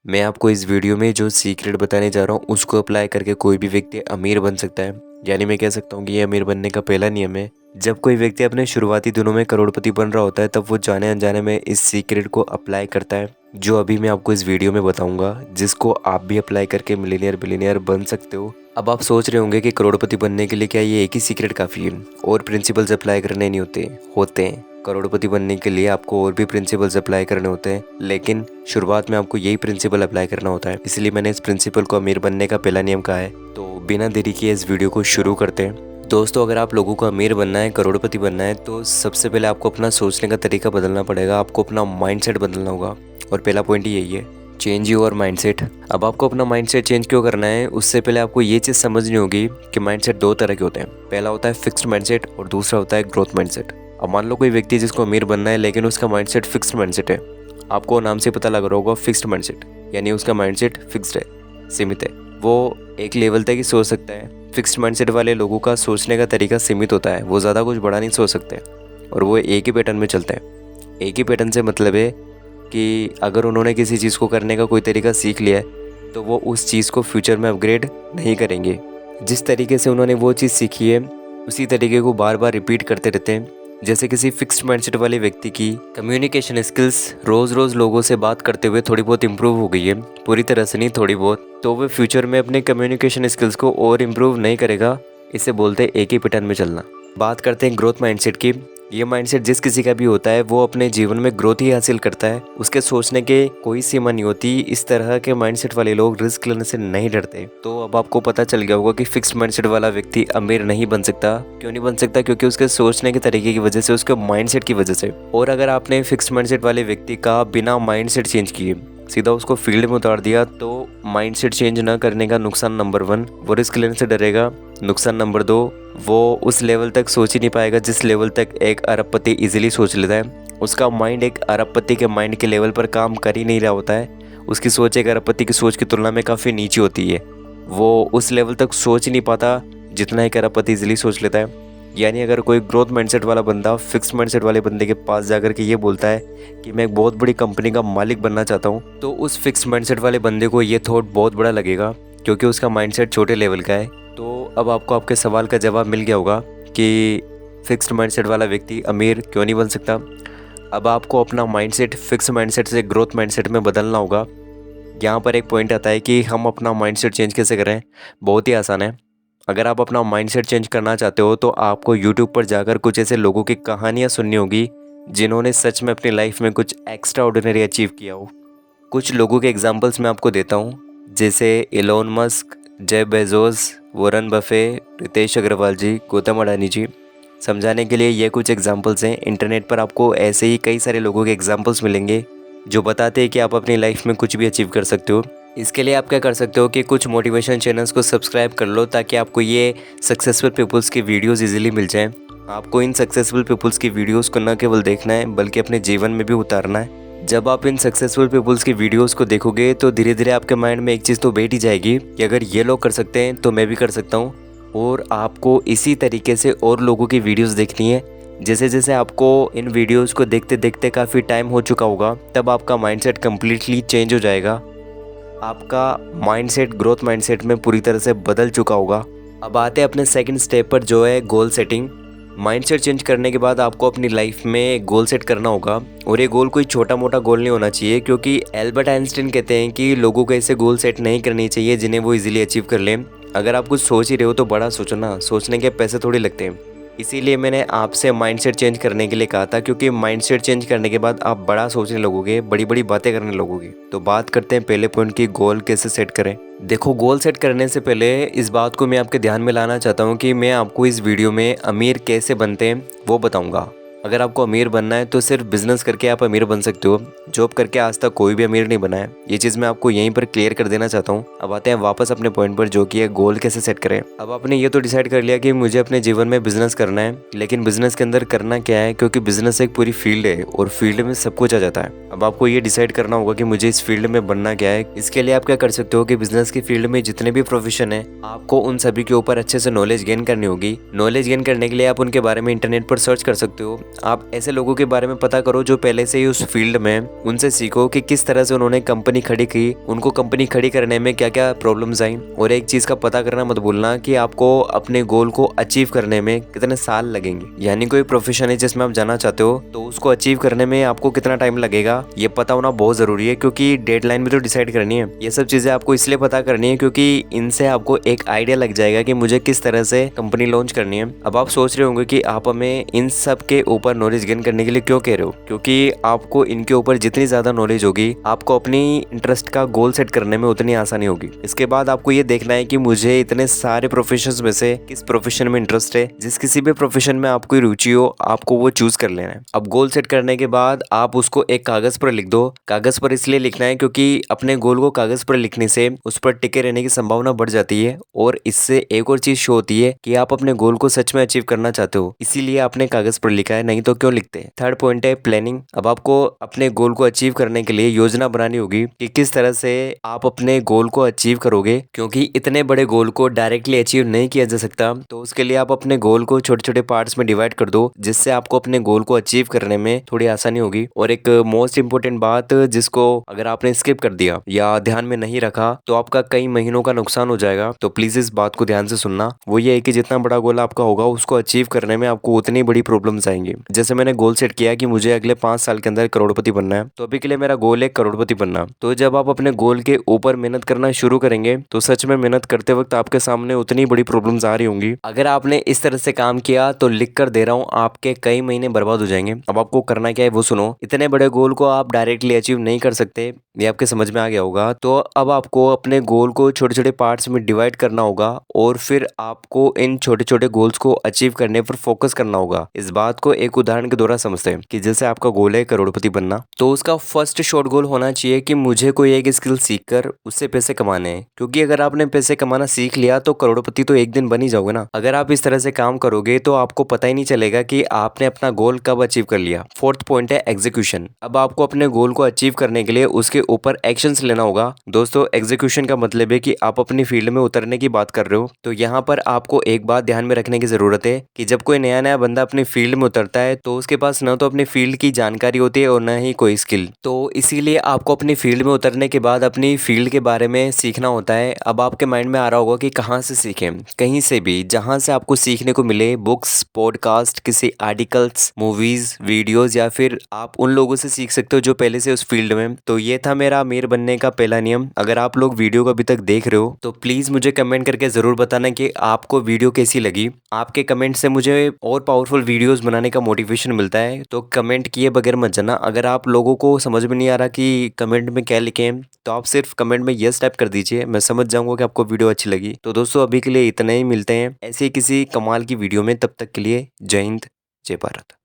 मैं आपको इस वीडियो में जो सीक्रेट बताने जा रहा हूँ उसको अप्लाई करके कोई भी व्यक्ति अमीर बन सकता है। यानी मैं कह सकता हूँ कि ये अमीर बनने का पहला नियम है। जब कोई व्यक्ति अपने शुरुआती दिनों में करोड़पति बन रहा होता है तब वो जाने अनजाने में इस सीक्रेट को अप्लाई करता है जो अभी मैं आपको इस वीडियो में बताऊंगा, जिसको आप भी अप्लाई करके मिलीनियर बिलीनियर बन सकते हो। अब आप सोच रहे होंगे कि करोड़पति बनने के लिए क्या ये एक ही सीक्रेट काफ़ी है और प्रिंसिपल्स अप्लाई करने नहीं होते हैं। करोड़पति बनने के लिए आपको और भी प्रिंसिपल्स अप्लाई करने होते हैं, लेकिन शुरुआत में आपको यही प्रिंसिपल अप्लाई करना होता है। इसलिए मैंने इस प्रिंसिपल को अमीर बनने का पहला नियम कहा है। तो बिना देरी किए इस वीडियो को शुरू करते हैं। दोस्तों, अगर आप लोगों को अमीर बनना है, करोड़पति बनना है, तो सबसे पहले आपको अपना सोचने का तरीका बदलना पड़ेगा। आपको अपना माइंडसेट बदलना होगा और पहला पॉइंट यही है, चेंज योर माइंडसेट। अब आपको अपना माइंडसेट चेंज क्यों करना है, उससे पहले आपको ये चीज़ समझनी होगी कि माइंडसेट दो तरह के होते हैं। पहला होता है फिक्स्ड माइंडसेट और दूसरा होता है ग्रोथ माइंडसेट। अब मान लो कोई व्यक्ति जिसको अमीर बनना है लेकिन उसका माइंडसेट फिक्स्ड माइंडसेट है। आपको नाम से पता लग रहा होगा फिक्स्ड माइंडसेट, यानी उसका माइंडसेट फिक्स्ड है, सीमित है। वो एक लेवल तक ही सोच सकता है। फिक्स्ड माइंडसेट वाले लोगों का सोचने का तरीका सीमित होता है, वो ज़्यादा कुछ बड़ा नहीं सोच सकते और वो एक ही पैटर्न में चलते हैं। एक ही पैटर्न से मतलब है कि अगर उन्होंने किसी चीज़ को करने का कोई तरीका सीख लिया है तो वो उस चीज़ को फ्यूचर में अपग्रेड नहीं करेंगे। जिस तरीके से उन्होंने वो चीज़ सीखी है उसी तरीके को बार बार रिपीट करते रहते हैं। जैसे किसी फिक्स्ड माइंडसेट वाले व्यक्ति की कम्युनिकेशन स्किल्स रोज़ रोज़ लोगों से बात करते हुए थोड़ी बहुत इंप्रूव हो गई है, पूरी तरह से नहीं, थोड़ी बहुत, तो वह फ्यूचर में अपने कम्युनिकेशन स्किल्स को और इम्प्रूव नहीं करेगा। इसे बोलते हैं एक ही पैटर्न में चलना। बात करते हैं ग्रोथ माइंडसेट की। ये माइंडसेट जिस किसी का भी होता है वो अपने जीवन में ग्रोथ ही हासिल करता है। उसके सोचने के कोई सीमा नहीं होती। इस तरह के माइंडसेट वाले लोग रिस्क लेने से नहीं डरते। तो अब आपको पता चल गया होगा कि फिक्स्ड माइंडसेट वाला व्यक्ति अमीर नहीं बन सकता। क्यों नहीं बन सकता? क्योंकि उसके सोचने के तरीके की वजह से, उसके माइंडसेट की वजह से। और अगर आपने फिक्स्ड माइंडसेट वाले व्यक्ति का बिना माइंडसेट चेंज किए सीधा उसको फील्ड में उतार दिया तो माइंडसेट चेंज न करने का नुकसान नंबर 1, वो रिस्क लेने से डरेगा। नुकसान नंबर 2, वो उस लेवल तक सोच ही नहीं पाएगा जिस लेवल तक एक अरबपति इजीली सोच लेता है। उसका माइंड एक अरबपति के माइंड के लेवल पर काम कर ही नहीं रहा होता है। उसकी सोच एक अरबपति की सोच की तुलना में काफ़ी नीचे होती है। वो उस लेवल तक सोच ही नहीं पाता जितना एक अरबपति इजीली सोच लेता है। यानी अगर कोई ग्रोथ माइंडसेट वाला बंदा फिक्स्ड माइंडसेट वाले बंदे के पास जाकर के ये बोलता है कि मैं एक बहुत बड़ी कंपनी का मालिक बनना चाहता हूँ, तो उस फिक्स्ड माइंडसेट वाले बंदे को ये थॉट बहुत बड़ा लगेगा क्योंकि उसका माइंडसेट छोटे लेवल का है। तो अब आपको आपके सवाल का जवाब मिल गया होगा कि फिक्स्ड माइंडसेट वाला व्यक्ति अमीर क्यों नहीं बन सकता। अब आपको अपना माइंडसेट फिक्स्ड माइंडसेट से ग्रोथ माइंडसेट में बदलना होगा। यहाँ पर एक पॉइंट आता है कि हम अपना माइंडसेट चेंज कैसे करें। बहुत ही आसान है। अगर आप अपना माइंडसेट चेंज करना चाहते हो तो आपको यूट्यूब पर जाकर कुछ ऐसे लोगों की कहानियाँ सुननी होगी जिन्होंने सच में अपनी लाइफ में कुछ एक्स्ट्रा ऑर्डिनरी अचीव किया हो। कुछ लोगों के एग्जांपल्स मैं आपको देता हूँ, जैसे Elon Musk, Jeff Bezos, Warren Buffett, Ritesh Agarwal ji, Gautam Adani ji. समझाने के लिए ये कुछ एग्जांपल्स हैं। इंटरनेट पर आपको ऐसे ही कई सारे लोगों के एग्जांपल्स मिलेंगे जो बताते हैं कि आप अपनी लाइफ में कुछ भी अचीव कर सकते हो। इसके लिए आप क्या कर सकते हो कि कुछ मोटिवेशन चैनल्स को सब्सक्राइब कर लो ताकि आपको ये सक्सेसफुल पीपल्स की वीडियोस इजीली मिल जाएं। आपको इन सक्सेसफुल पीपल्स की वीडियोस को न केवल देखना है बल्कि अपने जीवन में भी उतारना है। जब आप इन सक्सेसफुल पीपल्स की वीडियोस को देखोगे तो धीरे धीरे आपके माइंड में एक चीज़ तो बैठ ही जाएगी कि अगर ये लोग कर सकते हैं तो मैं भी कर सकता हूँ। और आपको इसी तरीके से और लोगों की वीडियोज़ देखनी है। जैसे जैसे आपको इन वीडियोज़ को देखते देखते काफ़ी टाइम हो चुका होगा तब आपका माइंडसेट कम्प्लीटली चेंज हो जाएगा। आपका माइंडसेट ग्रोथ माइंडसेट में पूरी तरह से बदल चुका होगा। अब आते हैं अपने सेकंड स्टेप पर, जो है गोल सेटिंग। माइंडसेट चेंज करने के बाद आपको अपनी लाइफ में गोल सेट करना होगा और ये गोल कोई छोटा मोटा गोल नहीं होना चाहिए, क्योंकि एल्बर्ट आइंस्टीन कहते हैं कि लोगों को ऐसे गोल सेट नहीं करनी चाहिए जिन्हें वो इजीली अचीव कर लें। अगर आप कुछ सोच ही रहे हो तो बड़ा सोचो ना, सोचने के पैसे थोड़ी लगते हैं। इसीलिए मैंने आपसे माइंडसेट चेंज करने के लिए कहा था, क्योंकि माइंडसेट चेंज करने के बाद आप बड़ा सोचने लगोगे, बड़ी बड़ी बातें करने लगोगे। तो बात करते हैं पहले पॉइंट की, गोल कैसे सेट करें। देखो, गोल सेट करने से पहले इस बात को मैं आपके ध्यान में लाना चाहता हूँ कि मैं आपको इस वीडियो में अमीर कैसे बनते हैं वो बताऊँगा। अगर आपको अमीर बनना है तो सिर्फ बिजनेस करके आप अमीर बन सकते हो। जॉब करके आज तक कोई भी अमीर नहीं बना है। ये चीज़ मैं आपको यहीं पर क्लियर कर देना चाहता हूँ। अब आते हैं वापस अपने पॉइंट पर, जो कि है गोल कैसे सेट करें। अब आपने ये तो डिसाइड कर लिया कि मुझे अपने जीवन में बिजनेस करना है, लेकिन बिजनेस के अंदर करना क्या है, क्योंकि बिजनेस एक पूरी फील्ड है और फील्ड में सब कुछ आ जाता है। अब आपको ये डिसाइड करना होगा कि मुझे इस फील्ड में बनना क्या है। इसके लिए आप क्या कर सकते हो कि बिजनेस की फील्ड में जितने भी प्रोफेशन है आपको उन सभी के ऊपर अच्छे से नॉलेज गेन करनी होगी। नॉलेज गेन करने के लिए आप उनके बारे में इंटरनेट पर सर्च कर सकते हो। आप ऐसे लोगों के बारे में पता करो जो पहले से ही उस फील्ड में, उनसे सीखो कि किस तरह से उन्होंने कंपनी खड़ी की, उनको कंपनी खड़ी करने में क्या क्या प्रॉब्लम्स आई। और एक चीज का पता करना मत भूलना कि आपको अपने गोल को अचीव करने में कितने साल लगेंगे। यानी कोई प्रोफेशन है जिसमें आप जाना चाहते हो तो उसको अचीव करने में आपको कितना टाइम लगेगा ये पता होना बहुत जरूरी है, क्योंकि डेडलाइन भी तो डिसाइड करनी है। ये सब चीजें आपको इसलिए पता करनी है क्योंकि इनसे आपको एक आइडिया लग जाएगा कि मुझे किस तरह से कंपनी लॉन्च करनी है। अब आप सोच रहे होंगे कि आप हमें इन सब के ऊपर नॉलेज गेन करने के लिए क्यों कह रहे हो, क्योंकि आपको इनके ऊपर जितनी ज्यादा नॉलेज होगी आपको अपनी इंटरेस्ट का गोल सेट करने में उतनी आसानी होगी। इसके बाद आपको ये देखना है कि मुझे इतने सारे प्रोफेशंस में से किस प्रोफेशन में इंटरेस्ट है। जिस किसी भी प्रोफेशन में आपको रुचि हो आपको वो चूज कर लेना है। अब गोल सेट करने के बाद आप उसको एक कागज पर लिख दो। कागज पर इसलिए लिखना है क्योंकि अपने गोल को कागज पर लिखने से उस पर टिके रहने की संभावना बढ़ जाती है, और इससे एक और चीज शो होती है कि आप अपने गोल को सच में अचीव करना चाहते हो, इसीलिए आपने कागज पर लिखा है, नहीं तो क्यों लिखते। थर्ड पॉइंट है प्लानिंग। अब आपको अपने गोल को अचीव करने के लिए योजना बनानी होगी कि किस तरह से आप अपने गोल को अचीव करोगे, क्योंकि इतने बड़े गोल को डायरेक्टली अचीव नहीं किया जा सकता। तो उसके लिए आप अपने गोल को छोटे छोटे पार्ट्स में डिवाइड कर दो, जिससे आपको अपने गोल को अचीव करने में थोड़ी आसानी होगी। और एक मोस्ट इंपोर्टेंट बात, जिसको अगर आपने स्किप कर दिया या ध्यान में नहीं रखा तो आपका कई महीनों का नुकसान हो जाएगा। तो प्लीज इस बात को ध्यान से सुनना। वो ये है कि जितना बड़ा गोल आपका होगा उसको अचीव करने में आपको उतनी बड़ी प्रॉब्लम्स आएंगी। जैसे मैंने गोल सेट किया कि मुझे अगले 5 साल के अंदर करोड़पति बनना है, तो अभी के लिए मेरा गोल है करोड़पति बनना। तो जब आप अपने गोल के ऊपर मेहनत करना शुरू करेंगे तो सच में मेहनत करते वक्त आपके सामने उतनी बड़ी प्रॉब्लम्स आ रही होंगी। अगर आपने इस तरह से काम किया तो लिख कर दे रहा हूँ आपके कई महीने बर्बाद हो जाएंगे। अब आपको करना क्या है वो सुनो। इतने बड़े गोल को आप डायरेक्टली अचीव नहीं कर सकते, ये आपके समझ में आ गया होगा। तो अब आपको अपने गोल को छोटे छोटे पार्ट्स में डिवाइड करना होगा और फिर आपको इन छोटे छोटे गोल्स को अचीव करने पर फोकस करना होगा। इस बात को एक उदाहरण के द्वारा समझते हैं कि जैसे आपका गोल है करोड़पति बनना, तो उसका फर्स्ट शॉर्ट गोल होना चाहिए कि मुझे कोई एक स्किल सीखकर उससे पैसे कमाने हैं। क्योंकि अगर आपने पैसे कमाना सीख लिया तो करोड़पति तो एक दिन बन ही जाओगे ना। अगर आप इस तरह से काम करोगे तो आपको पता ही नहीं चलेगा कि आपने अपना गोल कब अचीव कर लिया। फोर्थ पॉइंट है एग्जीक्यूशन। अब आपको अपने गोल को अचीव करने के लिए उसके ऊपर एक्शंस लेना होगा। दोस्तों, एग्जीक्यूशन का मतलब है कि आप अपनी फील्ड में उतरने की बात कर रहे हो। तो यहाँ पर आपको एक बात ध्यान में रखने की जरूरत है कि जब कोई नया नया बंदा अपनी फील्ड में उतरता है तो उसके पास न तो अपनी फील्ड की जानकारी होती है और न ही कोई स्किल। तो इसीलिए आपको अपनी फील्ड में उतरने के बाद अपनी फील्ड के बारे में सीखना होता है। अब आपके माइंड में आ रहा होगा कि कहाँ से सीखें। कहीं से भी, जहाँ से आपको सीखने को मिले, बुक्स, पॉडकास्ट, किसी आर्टिकल्स, मूवीज, वीडियोस, या फिर आप उन लोगों से सीख सकते हो जो पहले से उस फील्ड में। तो ये था मेरा अमीर बनने का पहला नियम। अगर आप लोग वीडियो को अभी तक देख रहे हो तो प्लीज मुझे कमेंट करके जरूर बताना कि आपको वीडियो कैसी लगी। आपके कमेंट से मुझे और पावरफुल वीडियोस बनाने का मोटिवेशन मिलता है। तो कमेंट किए बगैर मत जाना। अगर आप लोगों को समझ में नहीं आ रहा कि कमेंट में क्या लिखें तो आप सिर्फ कमेंट में यस टाइप कर दीजिए, मैं समझ जाऊंगा कि आपको वीडियो अच्छी लगी। तो दोस्तों, अभी के लिए इतना ही। मिलते हैं ऐसे किसी कमाल की वीडियो में, तब तक के लिए जय हिंद, जय भारत।